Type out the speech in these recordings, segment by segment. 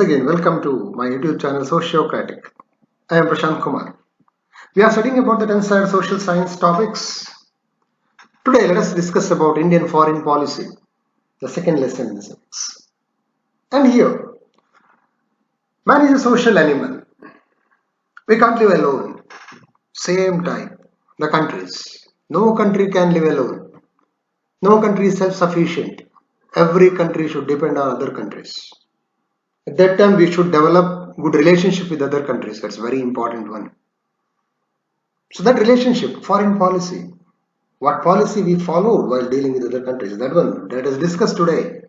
again, welcome to my YouTube channel Sociocratic. I am Prashanth Kumar. We are studying about the 10th standard social science topics. Today, let us discuss about Indian foreign policy, the second lesson in the series. And here, man is a social animal. We can't live alone. Same time, the countries. No country can live alone. No country is self-sufficient. Every country should depend on other countries. At that time, we should develop good relationship with other countries. That's a very important one. So that relationship, foreign policy, what policy we follow while dealing with other countries, that one, that is discussed today.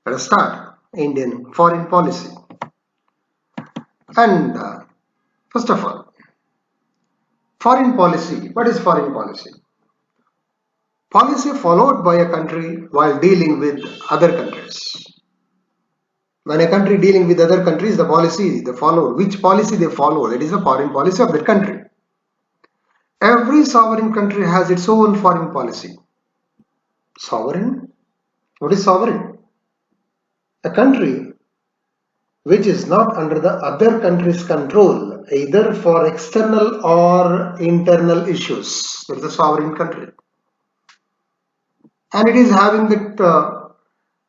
Let us start Indian foreign policy. And first of all, foreign policy. What is foreign policy? Policy followed by a country while dealing with other countries. When a country dealing with other countries, the policy they follow, which policy they follow, that is the foreign policy of that country. Every sovereign country has its own foreign policy. Sovereign? What is sovereign? A country which is not under the other country's control, either for external or internal issues. That is a sovereign country. And it is having that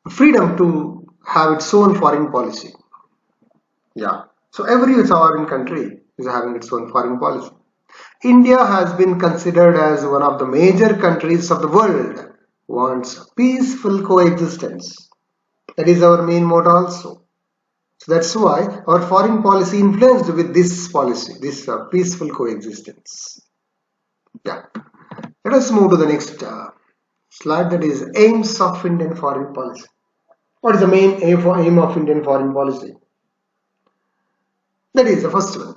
freedom to have its own foreign policy. Yeah. So every sovereign country is having its own foreign policy. India has been considered as one of the major countries of the world, wants peaceful coexistence. That is our main motto also. So that's why our foreign policy influenced with this policy, this peaceful coexistence. Yeah. Let us move to the next slide, that is aims of Indian foreign policy. What is the main aim of Indian foreign policy? That is the first one,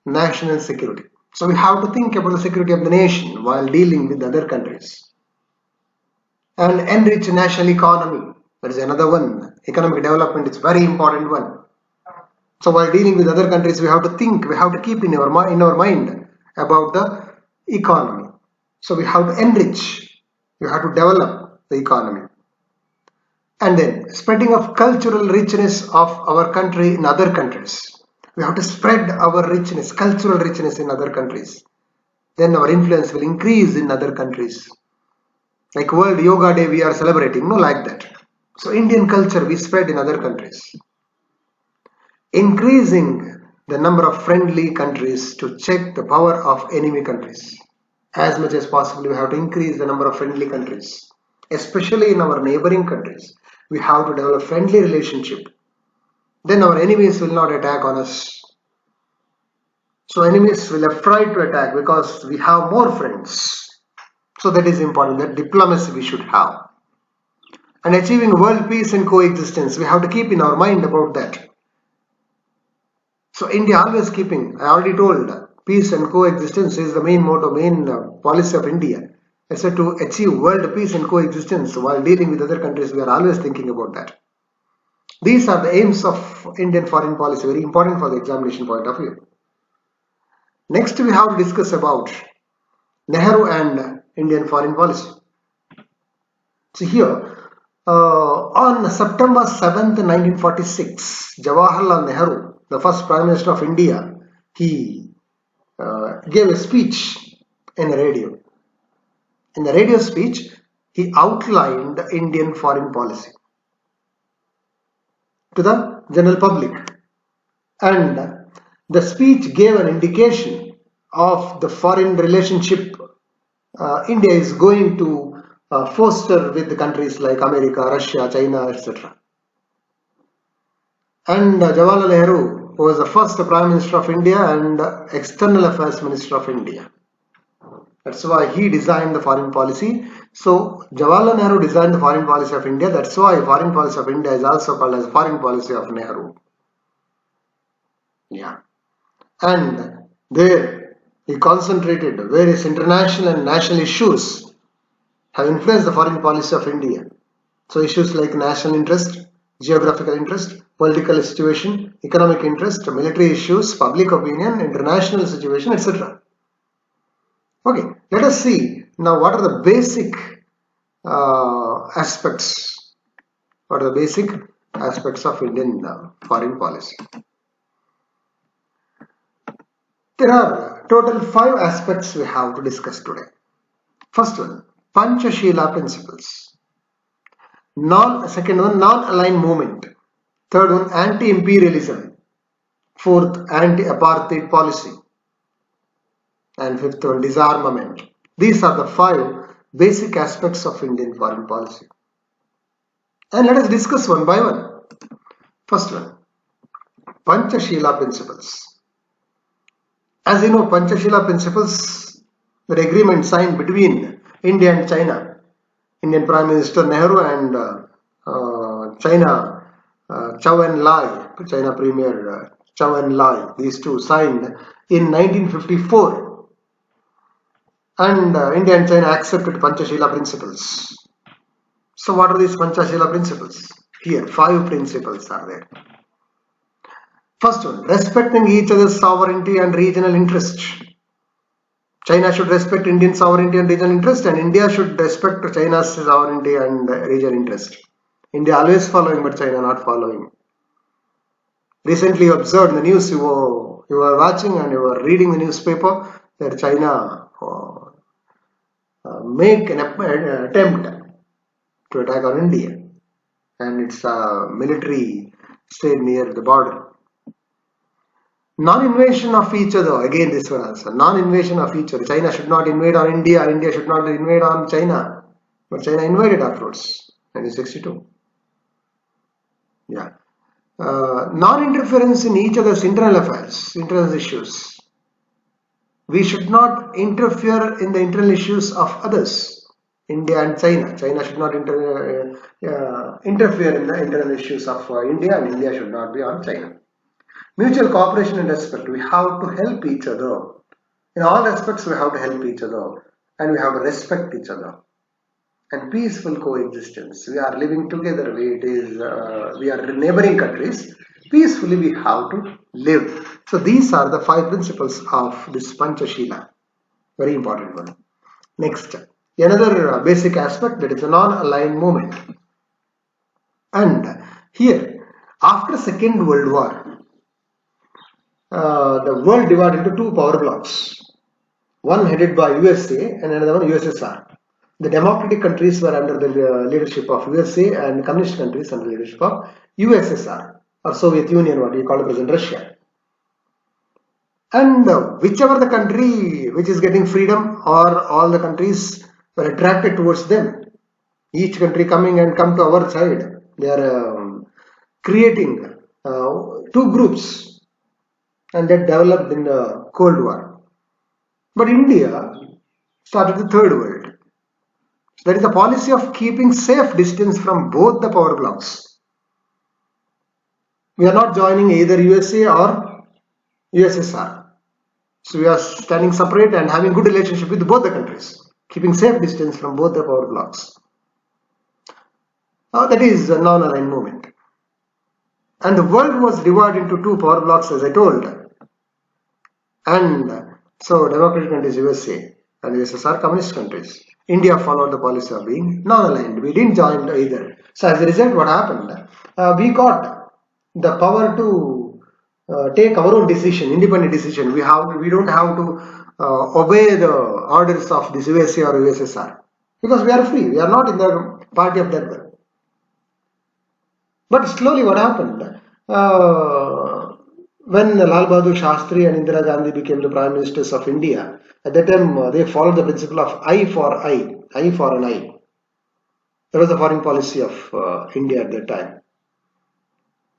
national security. So we have to think about the security of the nation while dealing with other countries. And enrich national economy. That is another one. Economic development is very important one. So while dealing with other countries, we have to think, we have to keep in our mind about the economy. So we have to enrich, we have to develop the economy. And then spreading of cultural richness of our country in other countries. We have to spread our richness, cultural richness in other countries. Then our influence will increase in other countries. Like World Yoga Day we are celebrating, no, like that. So Indian culture we spread in other countries. Increasing the number of friendly countries to check the power of enemy countries. As much as possible we have to increase the number of friendly countries. Especially in our neighboring countries. We have to develop friendly relationship. Then our enemies will not attack on us. So enemies will be afraid to attack because we have more friends. So that is important, that diplomacy we should have. And achieving world peace and coexistence, we have to keep in our mind about that. So India always keeping, I already told, peace and coexistence is the main motto, main policy of India. I said to achieve world peace and coexistence while dealing with other countries, we are always thinking about that. These are the aims of Indian foreign policy, very important for the examination point of view. Next, we have to discuss about Nehru and Indian foreign policy. So here, on September 7th, 1946, Jawaharlal Nehru, the first Prime Minister of India, he gave a speech in the radio. In the radio speech, he outlined the Indian foreign policy to the general public, and the speech gave an indication of the foreign relationship India is going to foster with the countries like America, Russia, China, etc. And Jawaharlal Nehru was the first Prime Minister of India and External Affairs Minister of India. That's why he designed the foreign policy. So Jawaharlal Nehru designed the foreign policy of India. That's why foreign policy of India is also called as foreign policy of Nehru. Yeah. And there he concentrated various international and national issues have influenced the foreign policy of India. So issues like national interest, geographical interest, political situation, economic interest, military issues, public opinion, international situation, etc. Okay, let us see now what are the basic aspects, what are the basic aspects of Indian foreign policy. There are total 5 aspects we have to discuss today. First one, Pancasila principles. Second one, non-aligned movement. Third one, anti-imperialism. Fourth, anti-apartheid policy. And fifth one, disarmament. These are the 5 basic aspects of Indian foreign policy. And let us discuss one by one. First one, Pancasila principles. As you know, Pancasila principles, the agreement signed between India and China. Indian Prime Minister Nehru and China Chou En-lai, China Premier Chou En-lai, these two signed in 1954. And India and China accepted Pancasila principles. So what are these Pancasila principles? Here, 5 principles are there. First one, respecting each other's sovereignty and regional interest. China should respect Indian sovereignty and regional interest, and India should respect China's sovereignty and regional interest. India always following, but China not following. Recently observed in the news, you were watching and you were reading the newspaper that China make an attempt to attack on India, and its military stayed near the border. Non-invasion of each other, again this one also, non-invasion of each other. China should not invade on India, India should not invade on China, but China invaded afterwards, 1962. Yeah. Non-interference in each other's internal affairs, internal issues. We should not interfere in the internal issues of others, India and China. China should not interfere in the internal issues of India, and India should not be on China. Mutual cooperation and respect. We have to help each other. In all aspects, we have to help each other, and we have to respect each other. And peaceful coexistence. We are living together. We are neighboring countries. Peacefully, we have to live. So these are the 5 principles of this Pancasila. Very important one. Next, another basic aspect, that is a non-aligned movement. And here, after Second World War, the world divided into 2 power blocks. One headed by USA and another one USSR. The democratic countries were under the leadership of USA, and communist countries under the leadership of USSR, or Soviet Union, what we call it present Russia. And whichever the country which is getting freedom, or all the countries were attracted towards them. Each country come to our side. They are creating 2 groups, and that developed in the Cold War. But India started the Third World. There is a policy of keeping safe distance from both the power blocks. We are not joining either USA or USSR. So we are standing separate and having good relationship with both the countries, keeping safe distance from both the power blocks. That is a non-aligned movement. And the world was divided into 2 power blocks, as I told. And so democratic countries USA and USSR communist countries. India followed the policy of being non-aligned. We didn't join either. So as a result, what happened? We got the power to take our own decision, independent decision. We don't have to obey the orders of this USA or USSR, because we are free. We are not in the party of that one. But slowly, what happened? When Lal Bahadur Shastri and Indira Gandhi became the Prime Ministers of India, at that time they followed the principle of eye for an eye. That was the foreign policy of India at that time.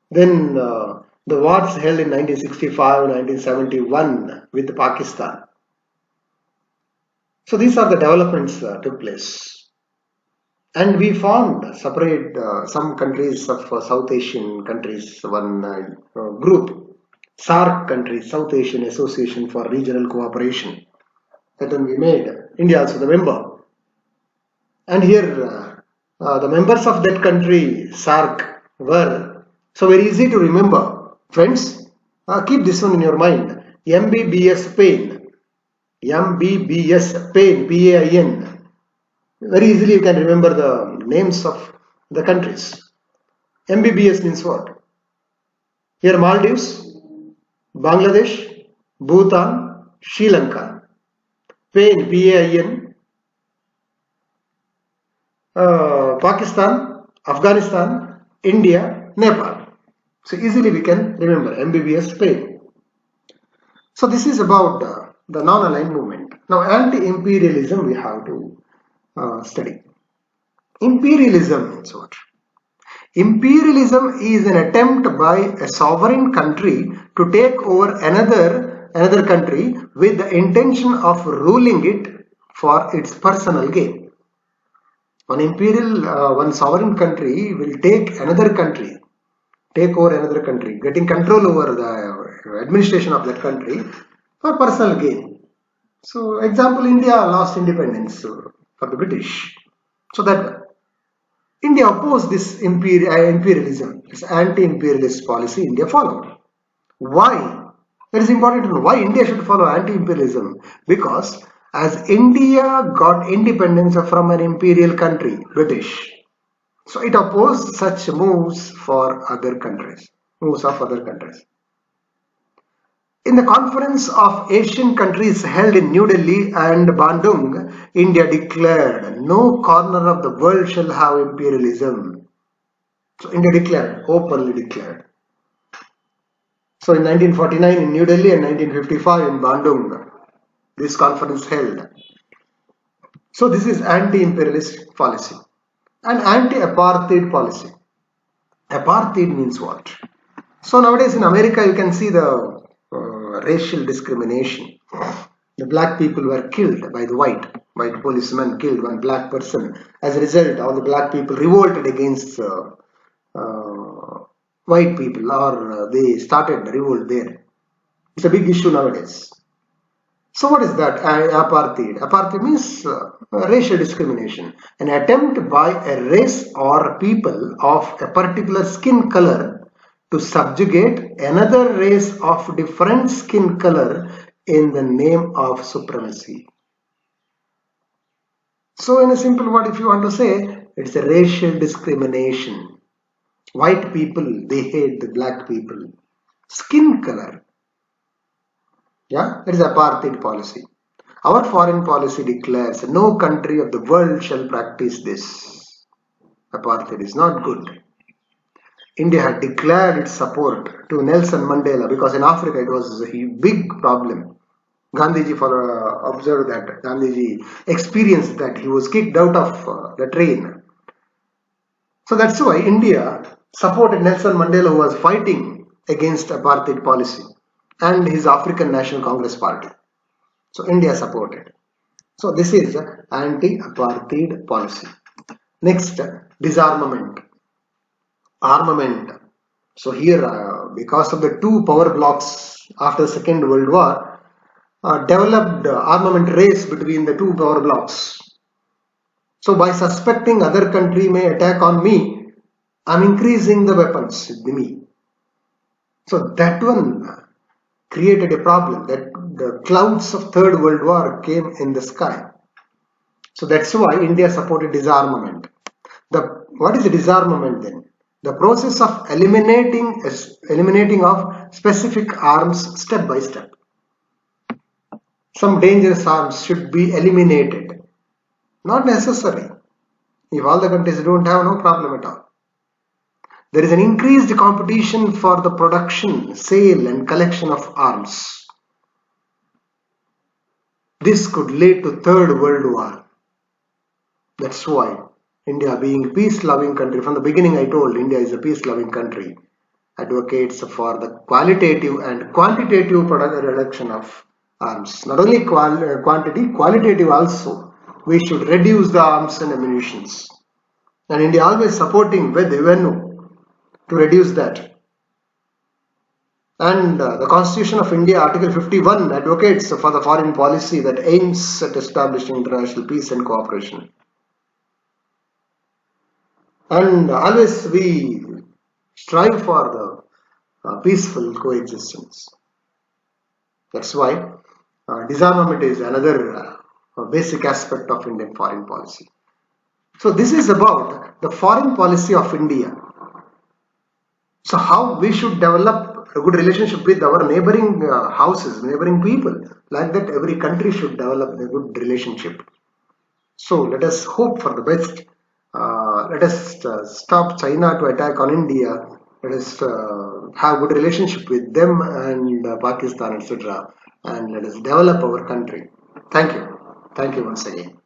Then the wars held in 1965, 1971 with Pakistan. So these are the developments took place. And we found separate some countries of South Asian countries, one group. SAARC countries, South Asian Association for Regional Cooperation. That one we made. India also the member. And here the members of that country, SAARC, were so very easy to remember. Friends, keep this one in your mind. MBBS Pain. MBBS Pain, PAIN. Very easily you can remember the names of the countries. MBBS means what? Here Maldives, Bangladesh, Bhutan, Sri Lanka. PAIN, PAIN, Pakistan, Afghanistan, India, Nepal. So easily we can remember MBBS PAIN. So this is about the non-aligned movement. Now anti-imperialism we have to study. Imperialism means what? Imperialism is an attempt by a sovereign country to take over another country with the intention of ruling it for its personal gain. One sovereign country will take over another country, getting control over the administration of that country for personal gain. So, example, India lost independence for the British. So that India opposed this imperialism, this anti-imperialist policy India followed. Why? It is important to know why India should follow anti-imperialism. Because as India got independence from an imperial country, British, so it opposed such moves for other countries, moves of other countries. In the Conference of Asian Countries held in New Delhi and Bandung, India declared, no corner of the world shall have imperialism. So India declared, openly declared. So in 1949 in New Delhi and 1955 in Bandung, this conference held. So this is anti-imperialist policy and anti-apartheid policy. Apartheid means what? So nowadays in America you can see the racial discrimination. The black people were killed by the white policemen killed one black person. As a result, all the black people revolted against white people, or they started revolt there. It's a big issue nowadays. So what is that? Apartheid. Apartheid means racial discrimination, an attempt by a race or people of a particular skin color to subjugate another race of different skin color in the name of supremacy. So in a simple word, if you want to say, it's a racial discrimination. White people, they hate the black people. Skin color. Yeah, it is apartheid policy. Our foreign policy declares no country of the world shall practice this. Apartheid is not good. India had declared its support to Nelson Mandela because in Africa it was a big problem. Gandhiji observed that. Gandhiji experienced that. He was kicked out of the train. So that's why India supported Nelson Mandela, who was fighting against apartheid policy, and his African National Congress Party. So India supported. So this is anti-apartheid policy. Next, disarmament. Armament. So here, because of the two power blocks after the Second World War, developed armament race between the two power blocks. So by suspecting other country may attack on me, I'm increasing the weapons with me. So that one created a problem, that the clouds of Third World War came in the sky. So that's why India supported disarmament. What is the disarmament then? The process of eliminating of specific arms step by step. Some dangerous arms should be eliminated. Not necessary. If all the countries don't have, no problem at all. There is an increased competition for the production, sale and collection of arms. This could lead to Third World War. That's why India, being a peace-loving country, from the beginning I told India is a peace-loving country, advocates for the qualitative and quantitative reduction of arms. Not only quantity, qualitative also. We should reduce the arms and ammunitions. And India always supporting with revenue to reduce that. And the Constitution of India, Article 51, advocates for the foreign policy that aims at establishing international peace and cooperation. And always we strive for the peaceful coexistence. That's why disarmament is another basic aspect of Indian foreign policy. So this is about the foreign policy of India. So how we should develop a good relationship with our neighboring houses, neighboring people. Like that, every country should develop a good relationship. So let us hope for the best. Let us stop China to attack on India. Let us have good relationship with them and Pakistan, etc. And let us develop our country. Thank you. Thank you once again.